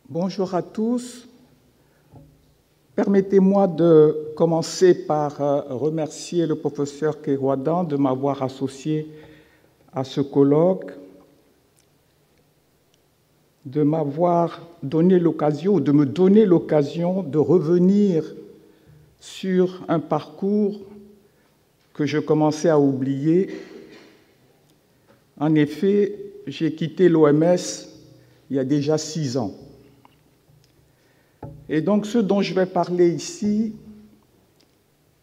Bonjour à tous. Permettez-moi de commencer par remercier le professeur Kerouadan de m'avoir associé à ce colloque, de m'avoir donné l'occasion, de me donner l'occasion de revenir sur un parcours que je commençais à oublier. En effet, j'ai quitté l'OMS il y a déjà 6 ans. Et donc, ce dont je vais parler ici,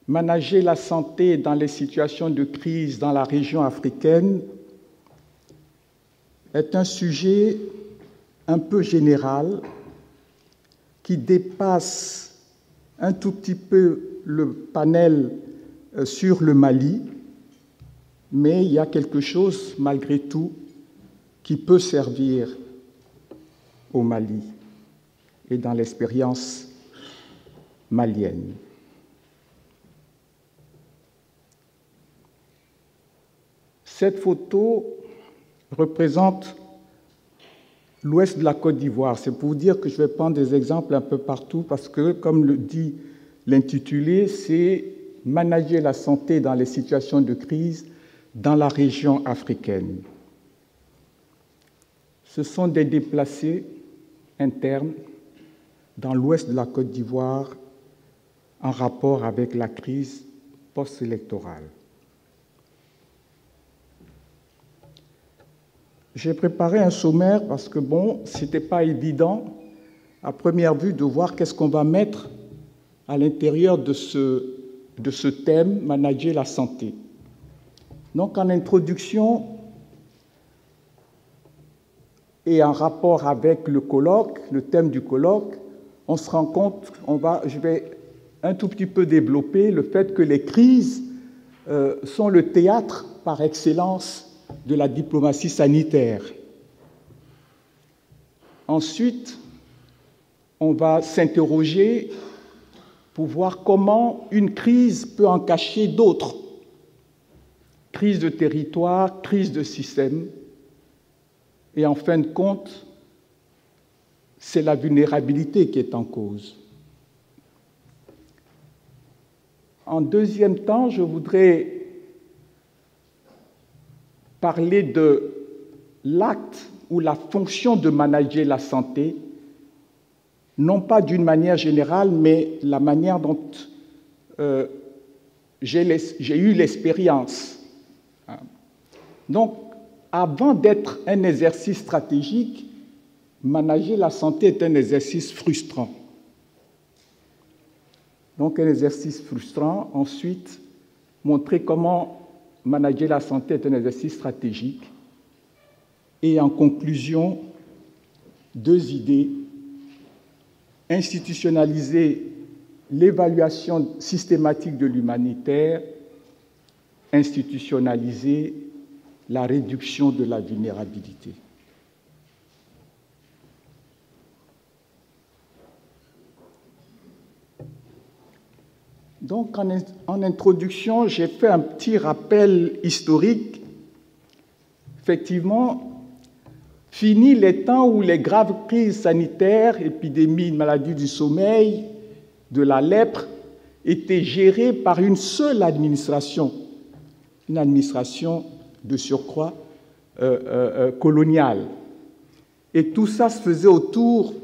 manager la santé dans les situations de crise dans la région africaine, est un sujet un peu général qui dépasse un tout petit peu le panel sur le Mali, mais il y a quelque chose, malgré tout, qui peut servir au Mali et dans l'expérience malienne. Cette photo représente l'ouest de la Côte d'Ivoire. C'est pour vous dire que je vais prendre des exemples un peu partout parce que, comme le dit l'intitulé, c'est « Manager la santé dans les situations de crise dans la région africaine ». Ce sont des déplacés internes dans l'ouest de la Côte d'Ivoire en rapport avec la crise post-électorale. J'ai préparé un sommaire parce que, ce n'était pas évident à première vue de voir qu'est-ce qu'on va mettre à l'intérieur de ce thème, manager la santé. Donc, en introduction et en rapport avec le colloque, le thème du colloque, on se rend compte, je vais un tout petit peu développer le fait que les crises sont le théâtre par excellence de la diplomatie sanitaire. Ensuite, on va s'interroger pour voir comment une crise peut en cacher d'autres. Crise de territoire, crise de système. Et en fin de compte, c'est la vulnérabilité qui est en cause. En deuxième temps, je voudrais parler de l'acte ou la fonction de manager la santé, non pas d'une manière générale, mais la manière dont j'ai eu l'expérience. Donc, avant d'être un exercice stratégique, manager la santé est un exercice frustrant. Donc, un exercice frustrant. Ensuite, montrer comment manager la santé est un exercice stratégique. Et en conclusion, 2 idées. Institutionnaliser l'évaluation systématique de l'humanitaire, institutionnaliser la réduction de la vulnérabilité. Donc, en introduction, j'ai fait un petit rappel historique. Effectivement, fini les temps où les graves crises sanitaires, épidémies, maladies du sommeil, de la lèpre, étaient gérées par une seule administration, une administration de surcroît coloniale. Et tout ça se faisait autour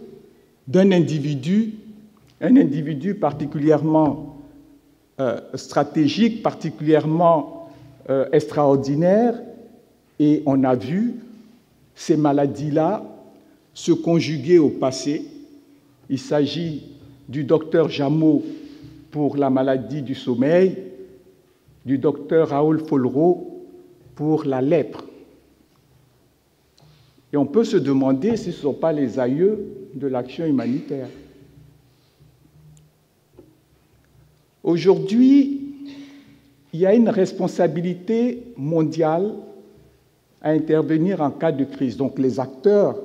d'un individu, particulièrement stratégique, particulièrement extraordinaire, et on a vu ces maladies-là se conjuguer au passé. Il s'agit du docteur Jameau pour la maladie du sommeil, du docteur Raoul Follereau pour la lèpre. Et on peut se demander si ce ne sont pas les aïeux de l'action humanitaire. Aujourd'hui, il y a une responsabilité mondiale à intervenir en cas de crise. Donc les acteurs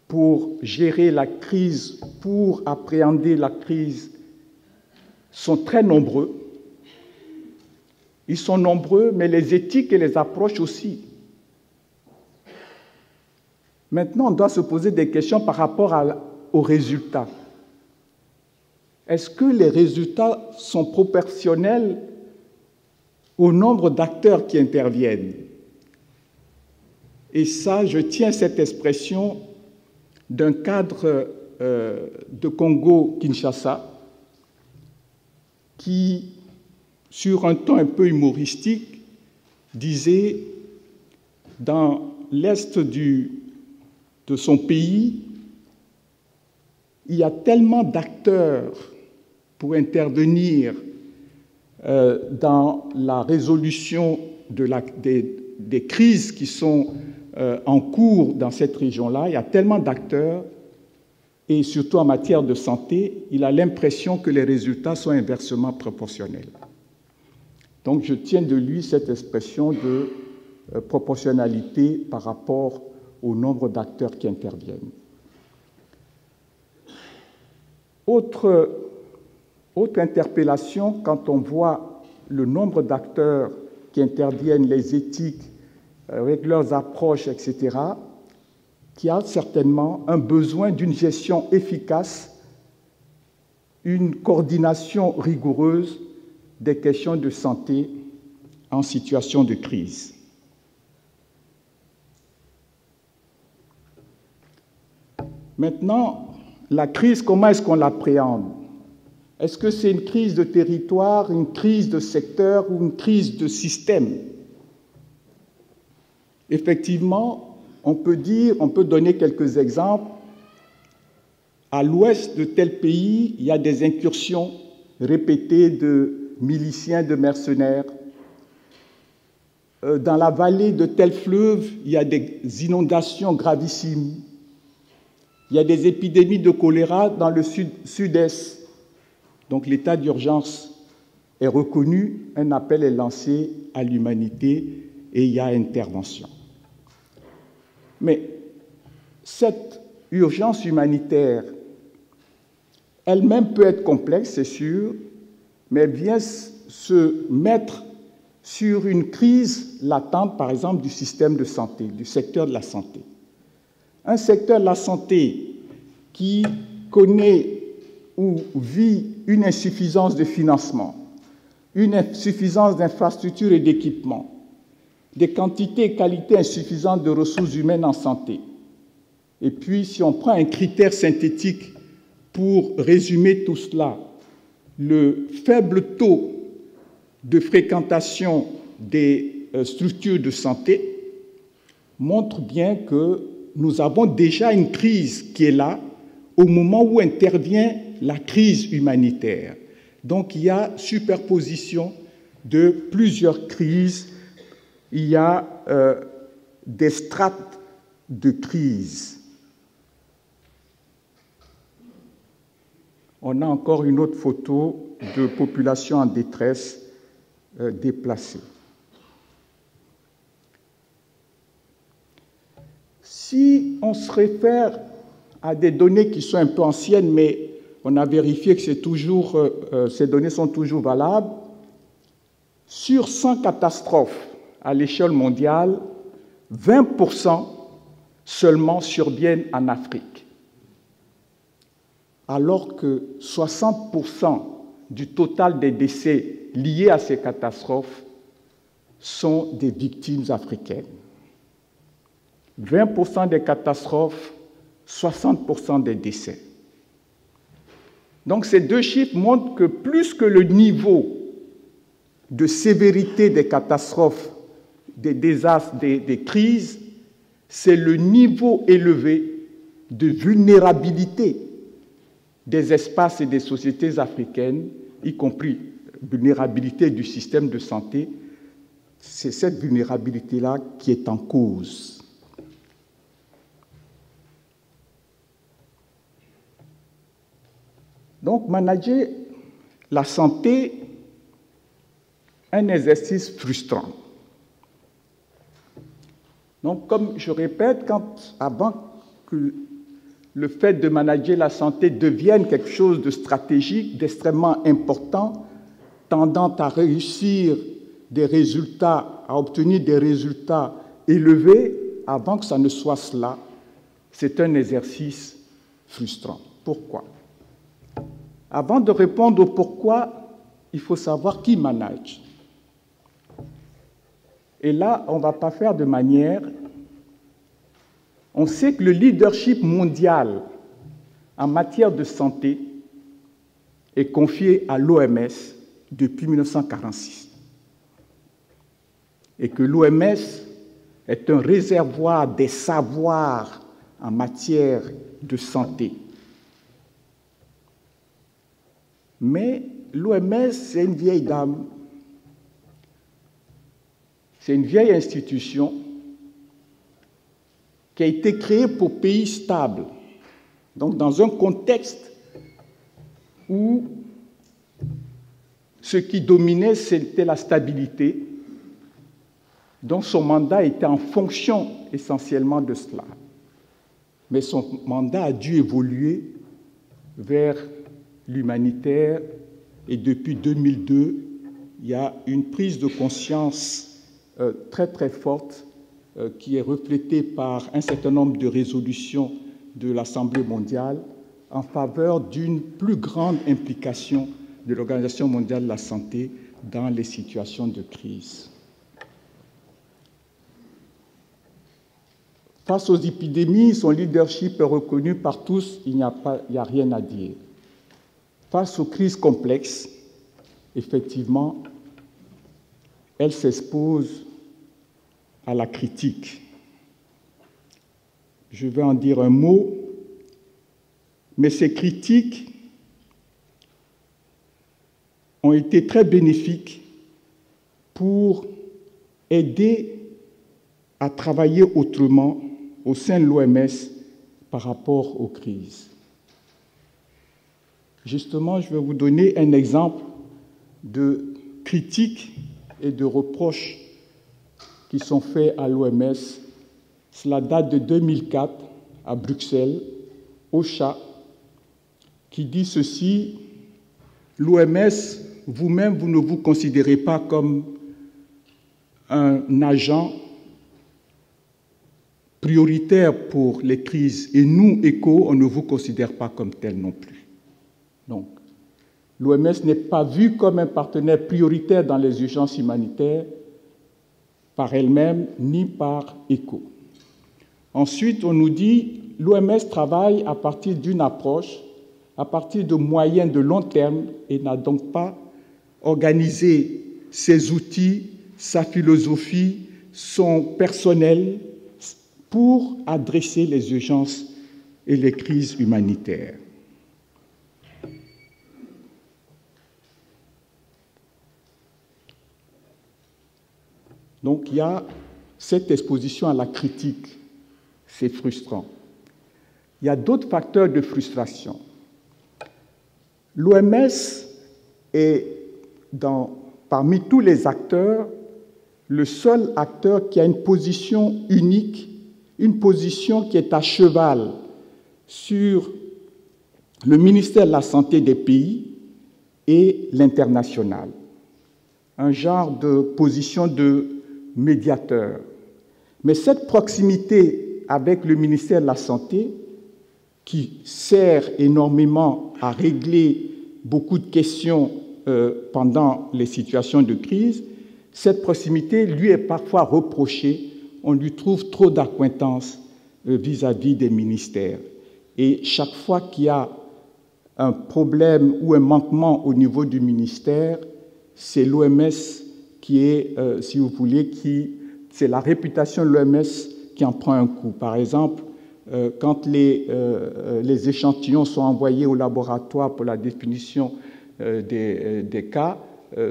pour gérer la crise, pour appréhender la crise, sont très nombreux. Ils sont nombreux, mais les éthiques et les approches aussi. Maintenant, on doit se poser des questions par rapport aux résultats. Est-ce que les résultats sont proportionnels au nombre d'acteurs qui interviennent? Et ça, je tiens cette expression d'un cadre de Congo-Kinshasa qui, sur un ton un peu humoristique, disait dans l'est de son pays, il y a tellement d'acteurs pour intervenir dans la résolution des crises qui sont en cours dans cette région-là. Il y a tellement d'acteurs, et surtout en matière de santé, il a l'impression que les résultats sont inversement proportionnels. Donc je tiens de lui cette expression de proportionnalité par rapport au nombre d'acteurs qui interviennent. Autre interpellation, quand on voit le nombre d'acteurs qui interviennent, les éthiques, avec leurs approches, etc., qui a certainement un besoin d'une gestion efficace, une coordination rigoureuse des questions de santé en situation de crise. Maintenant, la crise, comment est-ce qu'on l'appréhende? Est-ce que c'est une crise de territoire, une crise de secteur ou une crise de système? Effectivement, on peut donner quelques exemples. À l'ouest de tel pays, il y a des incursions répétées de miliciens, de mercenaires. Dans la vallée de tel fleuve, il y a des inondations gravissimes. Il y a des épidémies de choléra dans le sud-est. Donc l'état d'urgence est reconnu, un appel est lancé à l'humanité et il y a intervention. Mais cette urgence humanitaire, elle-même peut être complexe, c'est sûr, mais elle vient se mettre sur une crise latente, par exemple, du système de santé, du secteur de la santé. Un secteur de la santé qui connaît ou vit une insuffisance de financement, une insuffisance d'infrastructures et d'équipements, des quantités et qualités insuffisantes de ressources humaines en santé. Et puis, si on prend un critère synthétique pour résumer tout cela, le faible taux de fréquentation des structures de santé montre bien que nous avons déjà une crise qui est là au moment où intervient la crise humanitaire. Donc, il y a superposition de plusieurs crises. Il y a des strates de crise. On a encore une autre photo de population en détresse déplacée. Si on se réfère à des données qui sont un peu anciennes, mais on a vérifié que ces données sont toujours valables, sur 100 catastrophes à l'échelle mondiale, 20% seulement surviennent en Afrique, alors que 60% du total des décès liés à ces catastrophes sont des victimes africaines. 20% des catastrophes, 60% des décès. Donc ces deux chiffres montrent que plus que le niveau de sévérité des catastrophes, des désastres, des crises, c'est le niveau élevé de vulnérabilité des espaces et des sociétés africaines, y compris vulnérabilité du système de santé. C'est cette vulnérabilité-là qui est en cause. Donc, manager la santé, un exercice frustrant. Donc, comme je répète, avant que le fait de manager la santé devienne quelque chose de stratégique, d'extrêmement important, tendant à réussir des résultats, à obtenir des résultats élevés, avant que ça ne soit cela, c'est un exercice frustrant. Pourquoi? Avant de répondre au pourquoi, il faut savoir qui manage. Et là, on ne va pas faire de manière... On sait que le leadership mondial en matière de santé est confié à l'OMS depuis 1946. Et que l'OMS est un réservoir des savoirs en matière de santé. Mais l'OMS, c'est une vieille dame. C'est une vieille institution qui a été créée pour pays stables. Donc, dans un contexte où ce qui dominait, c'était la stabilité, donc son mandat était en fonction essentiellement de cela. Mais son mandat a dû évoluer vers l'humanitaire et depuis 2002, il y a une prise de conscience très très forte qui est reflétée par un certain nombre de résolutions de l'Assemblée mondiale en faveur d'une plus grande implication de l'Organisation mondiale de la santé dans les situations de crise. Face aux épidémies, son leadership est reconnu par tous, il n'y a rien à dire. Face aux crises complexes, effectivement, elle s'expose à la critique. Je vais en dire un mot, mais ces critiques ont été très bénéfiques pour aider à travailler autrement au sein de l'OMS par rapport aux crises. Justement, je vais vous donner un exemple de critiques et de reproches qui sont faits à l'OMS. Cela date de 2004 à Bruxelles, OCHA, qui dit ceci: l'OMS, vous-même, vous ne vous considérez pas comme un agent prioritaire pour les crises, et nous, ECHO, on ne vous considère pas comme tel non plus. Donc, l'OMS n'est pas vue comme un partenaire prioritaire dans les urgences humanitaires par elle-même ni par ECHO. Ensuite, on nous dit l'OMS travaille à partir d'une approche, à partir de moyens de long terme et n'a donc pas organisé ses outils, sa philosophie, son personnel pour adresser les urgences et les crises humanitaires. Donc il y a cette exposition à la critique, c'est frustrant. Il y a d'autres facteurs de frustration. L'OMS est, parmi tous les acteurs, le seul acteur qui a une position unique, une position qui est à cheval sur le ministère de la Santé des pays et l'international. Un genre de position de médiateur. Mais cette proximité avec le ministère de la Santé, qui sert énormément à régler beaucoup de questions pendant les situations de crise, cette proximité lui est parfois reprochée. On lui trouve trop d'acquaintance vis-à-vis des ministères. Et chaque fois qu'il y a un problème ou un manquement au niveau du ministère, c'est l'OMS qui est, si vous voulez, c'est la réputation de l'OMS qui en prend un coup. Par exemple, quand les échantillons sont envoyés au laboratoire pour la définition des cas,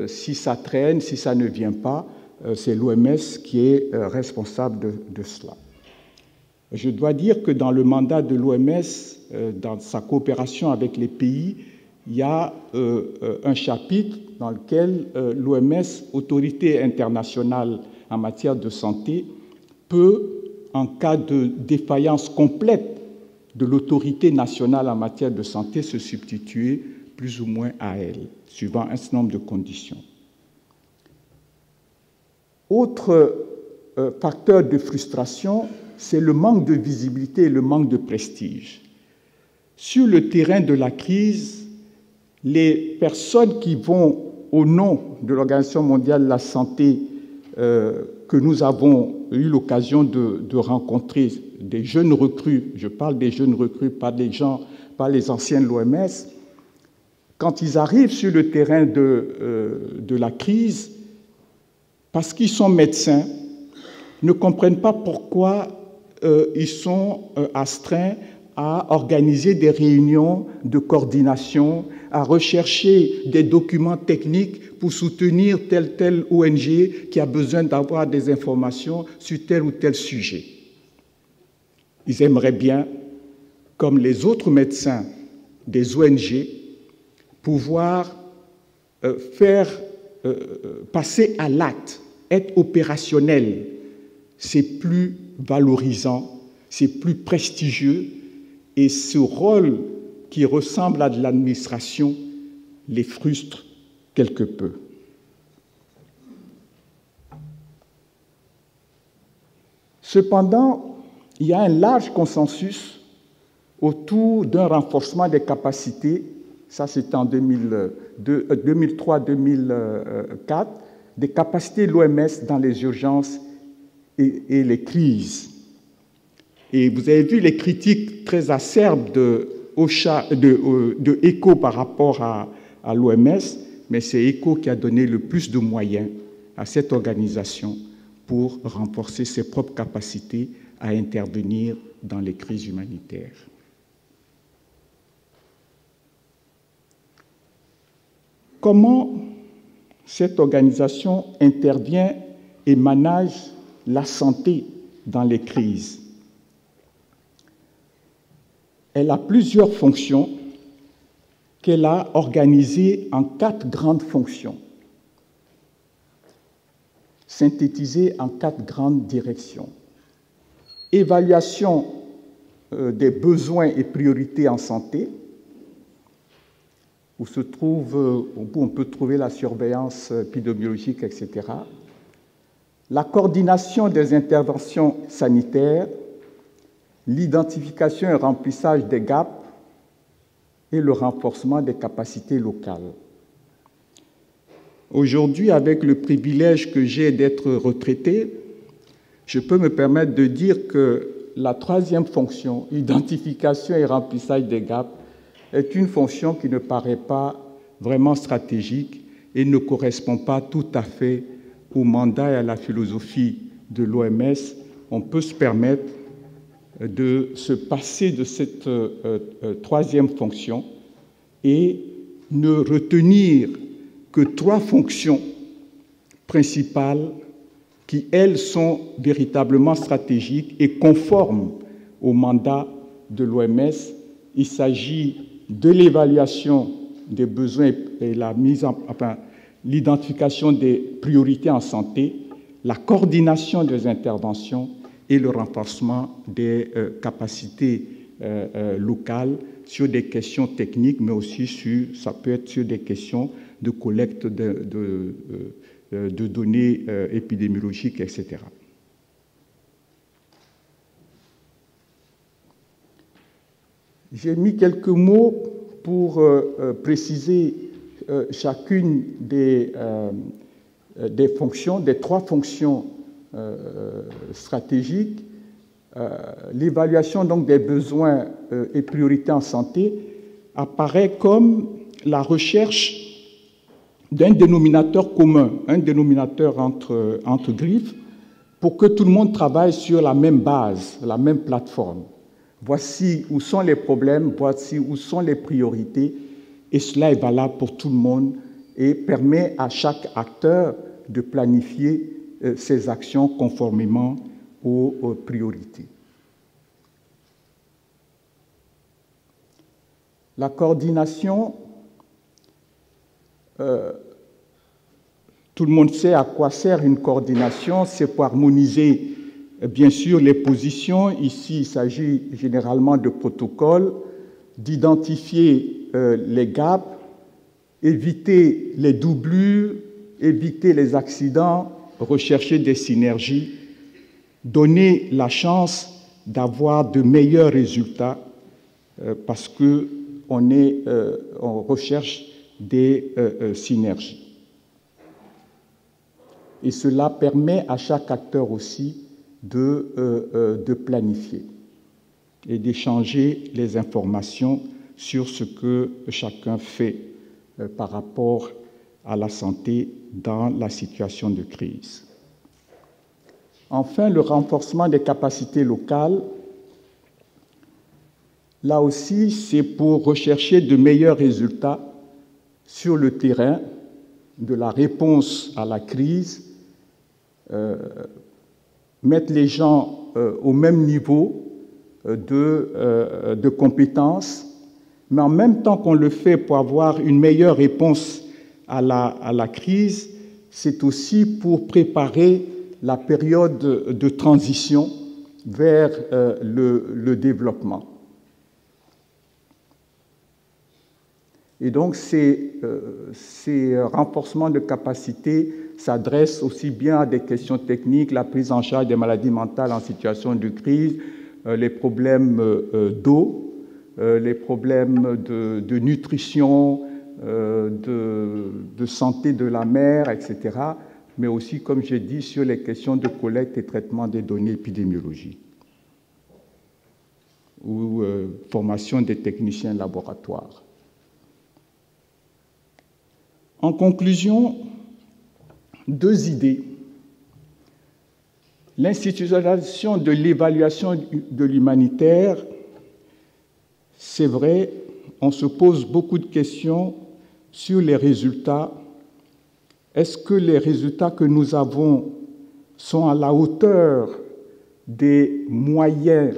si ça traîne, si ça ne vient pas, c'est l'OMS qui est responsable de cela. Je dois dire que dans le mandat de l'OMS, dans sa coopération avec les pays, il y a un chapitre dans lequel l'OMS, autorité internationale en matière de santé, peut, en cas de défaillance complète de l'autorité nationale en matière de santé, se substituer plus ou moins à elle, suivant un certain nombre de conditions. Autre facteur de frustration, c'est le manque de visibilité et le manque de prestige. Sur le terrain de la crise, les personnes qui vont au nom de l'Organisation mondiale de la santé, que nous avons eu l'occasion de rencontrer, des jeunes recrues, je parle des jeunes recrues, pas les anciens de l'OMS, quand ils arrivent sur le terrain de la crise, parce qu'ils sont médecins, ne comprennent pas pourquoi ils sont astreints à organiser des réunions de coordination, à rechercher des documents techniques pour soutenir telle ONG qui a besoin d'avoir des informations sur tel ou tel sujet. Ils aimeraient bien, comme les autres médecins des ONG, pouvoir faire passer à l'acte, être opérationnel. C'est plus valorisant, c'est plus prestigieux, et ce rôle qui ressemble à de l'administration les frustre quelque peu. Cependant, il y a un large consensus autour d'un renforcement des capacités, ça c'était en 2003-2004, des capacités de l'OMS dans les urgences et les crises. Et vous avez vu les critiques très acerbes de ECHO par rapport à l'OMS, mais c'est ECHO qui a donné le plus de moyens à cette organisation pour renforcer ses propres capacités à intervenir dans les crises humanitaires. Comment cette organisation intervient et manage la santé dans les crises? Elle a plusieurs fonctions qu'elle a organisées en 4 grandes fonctions, synthétisées en 4 grandes directions. Évaluation des besoins et priorités en santé, où on peut trouver la surveillance épidémiologique, etc. La coordination des interventions sanitaires, l'identification et remplissage des gaps et le renforcement des capacités locales. Aujourd'hui, avec le privilège que j'ai d'être retraité, je peux me permettre de dire que la 3e fonction, identification et remplissage des gaps, est une fonction qui ne paraît pas vraiment stratégique et ne correspond pas tout à fait au mandat et à la philosophie de l'OMS. On peut se permettre de se passer de cette 3e fonction et ne retenir que 3 fonctions principales qui, elles, sont véritablement stratégiques et conformes au mandat de l'OMS. Il s'agit de l'évaluation des besoins et l'identification des priorités en santé, la coordination des interventions et le renforcement des capacités locales sur des questions techniques, mais aussi ça peut être sur des questions de collecte de données épidémiologiques, etc. J'ai mis quelques mots pour préciser chacune des fonctions, des 3 fonctions stratégiques. L'évaluation donc des besoins et priorités en santé apparaît comme la recherche d'un dénominateur commun, un dénominateur entre griffes, pour que tout le monde travaille sur la même base, la même plateforme. Voici où sont les problèmes, voici où sont les priorités, et cela est valable pour tout le monde et permet à chaque acteur de planifier ses actions conformément aux priorités. La coordination, tout le monde sait à quoi sert une coordination, c'est pour harmoniser bien sûr les positions. Ici, il s'agit généralement de protocoles, d'identifier les gaps, éviter les doublures, éviter les accidents, rechercher des synergies donner la chance d'avoir de meilleurs résultats parce qu'on recherche des synergies. Et cela permet à chaque acteur aussi de planifier et d'échanger les informations sur ce que chacun fait par rapport à la santé dans la situation de crise. Enfin, le renforcement des capacités locales. Là aussi, c'est pour rechercher de meilleurs résultats sur le terrain de la réponse à la crise, mettre les gens au même niveau de compétences, mais en même temps qu'on le fait pour avoir une meilleure réponse à la crise, c'est aussi pour préparer la période de transition vers le développement. Et donc, ces renforcements de capacité s'adressent aussi bien à des questions techniques, la prise en charge des maladies mentales en situation de crise, les problèmes d'eau, les problèmes de nutrition, de santé de la mer, etc., mais aussi, comme j'ai dit, sur les questions de collecte et traitement des données épidémiologiques ou formation des techniciens de laboratoire. En conclusion, 2 idées. L'institutionnalisation de l'évaluation de l'humanitaire, c'est vrai, on se pose beaucoup de questions sur les résultats. Est-ce que les résultats que nous avons sont à la hauteur des moyens,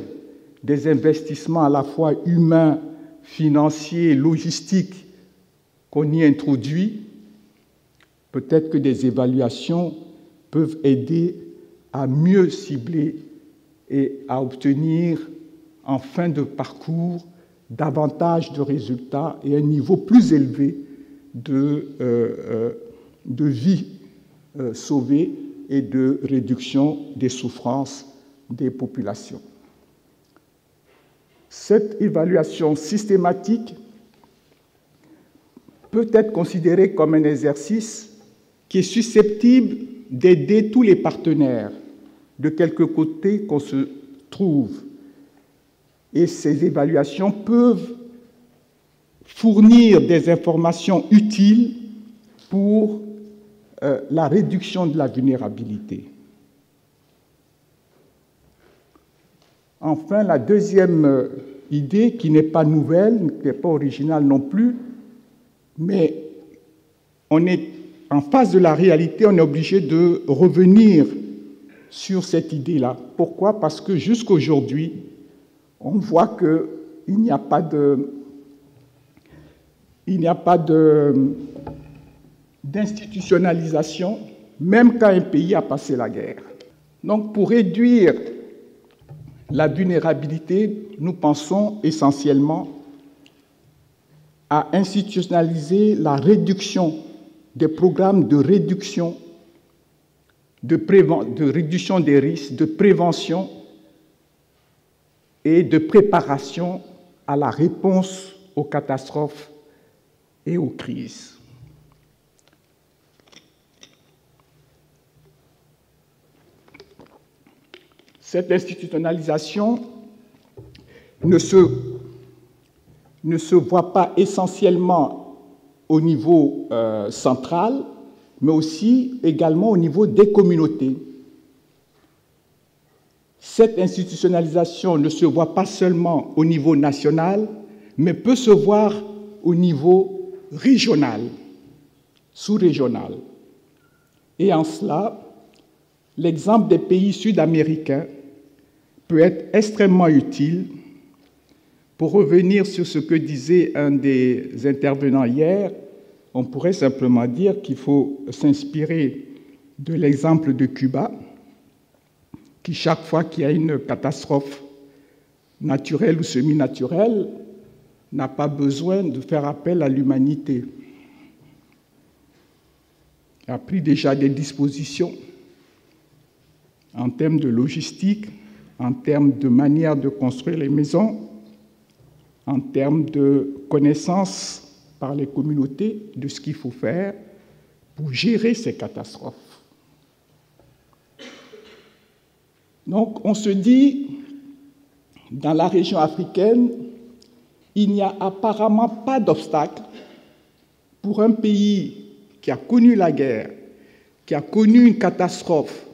des investissements à la fois humains, financiers, logistiques qu'on y introduit? Peut-être que des évaluations peuvent aider à mieux cibler et à obtenir en fin de parcours davantage de résultats et un niveau plus élevé de vie sauvée et de réduction des souffrances des populations. Cette évaluation systématique peut être considérée comme un exercice qui est susceptible d'aider tous les partenaires, de quelque côté qu'on se trouve. Et ces évaluations peuvent fournir des informations utiles pour la réduction de la vulnérabilité. Enfin, la deuxième idée, qui n'est pas nouvelle, qui n'est pas originale non plus, mais on est en face de la réalité, on est obligé de revenir sur cette idée-là. Pourquoi? Parce que jusqu'à aujourd'hui, on voit qu'il n'y a pas d'institutionnalisation, même quand un pays a passé la guerre. Donc, pour réduire la vulnérabilité, nous pensons essentiellement à institutionnaliser la réduction des programmes de réduction, de réduction des risques, de prévention et de préparation à la réponse aux catastrophes et aux crises. Cette institutionnalisation ne se voit pas essentiellement au niveau central, mais aussi également au niveau des communautés. Cette institutionnalisation ne se voit pas seulement au niveau national, mais peut se voir au niveau régional, sous-régional. Et en cela, l'exemple des pays sud-américains peut être extrêmement utile. Pour revenir sur ce que disait un des intervenants hier, on pourrait simplement dire qu'il faut s'inspirer de l'exemple de Cuba, qui, chaque fois qu'il y a une catastrophe naturelle ou semi-naturelle, n'a pas besoin de faire appel à l'humanité. Il a pris déjà des dispositions en termes de logistique, en termes de manière de construire les maisons, en termes de connaissance par les communautés de ce qu'il faut faire pour gérer ces catastrophes. Donc, on se dit, dans la région africaine, il n'y a apparemment pas d'obstacle pour un pays qui a connu la guerre, qui a connu une catastrophe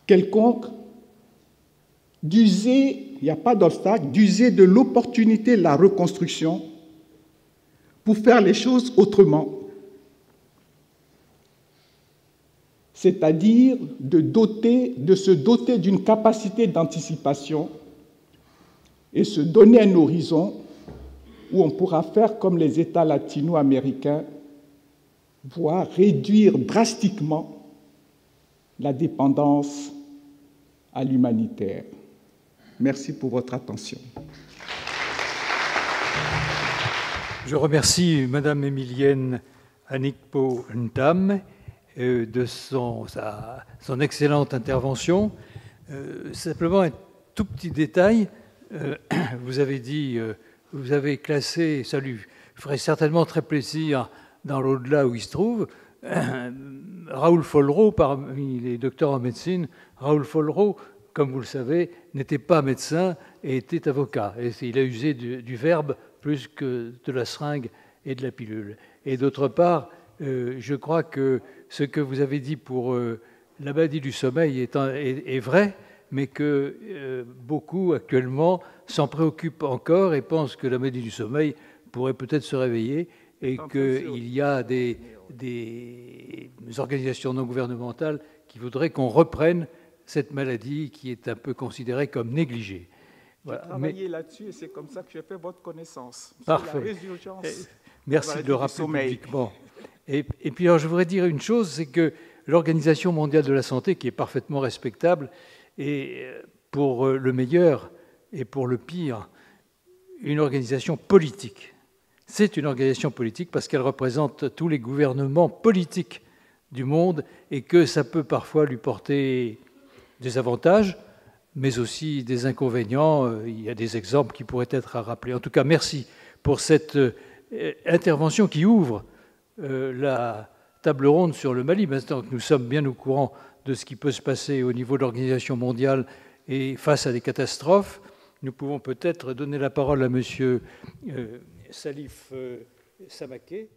quelconque, d'user, il n'y a pas d'obstacle, d'user de l'opportunité de la reconstruction pour faire les choses autrement. C'est-à-dire de se doter d'une capacité d'anticipation et se donner un horizon où on pourra faire comme les États latino-américains, voire réduire drastiquement la dépendance à l'humanitaire. Merci pour votre attention. Je remercie Madame Emilienne Anikpo Ntam de son excellente intervention. Simplement un tout petit détail. Vous avez dit, vous avez classé, ça lui ferait certainement très plaisir dans l'au-delà où il se trouve, Raoul Follereau, parmi les docteurs en médecine. Raoul Follereau, comme vous le savez, n'était pas médecin et était avocat. Et il a usé du verbe plus que de la seringue et de la pilule. Et d'autre part, je crois que ce que vous avez dit pour la maladie du sommeil est vrai, mais que beaucoup actuellement s'en préoccupent encore et pensent que la maladie du sommeil pourrait peut-être se réveiller et qu'il y a des organisations non gouvernementales qui voudraient qu'on reprenne cette maladie qui est un peu considérée comme négligée. Voilà. J'ai travaillé là-dessus et c'est comme ça que j'ai fait votre connaissance. Parfait. Merci de le rappeler publiquement. Et puis, alors, je voudrais dire une chose, c'est que l'Organisation mondiale de la santé, qui est parfaitement respectable, est pour le meilleur et pour le pire, une organisation politique. C'est une organisation politique parce qu'elle représente tous les gouvernements politiques du monde et que ça peut parfois lui porter des avantages, mais aussi des inconvénients. Il y a des exemples qui pourraient être à rappeler. En tout cas, merci pour cette intervention qui ouvre la table ronde sur le Mali. Maintenant que nous sommes bien au courant de ce qui peut se passer au niveau de l'organisation mondiale et face à des catastrophes, nous pouvons peut-être donner la parole à Monsieur Salif Samaké.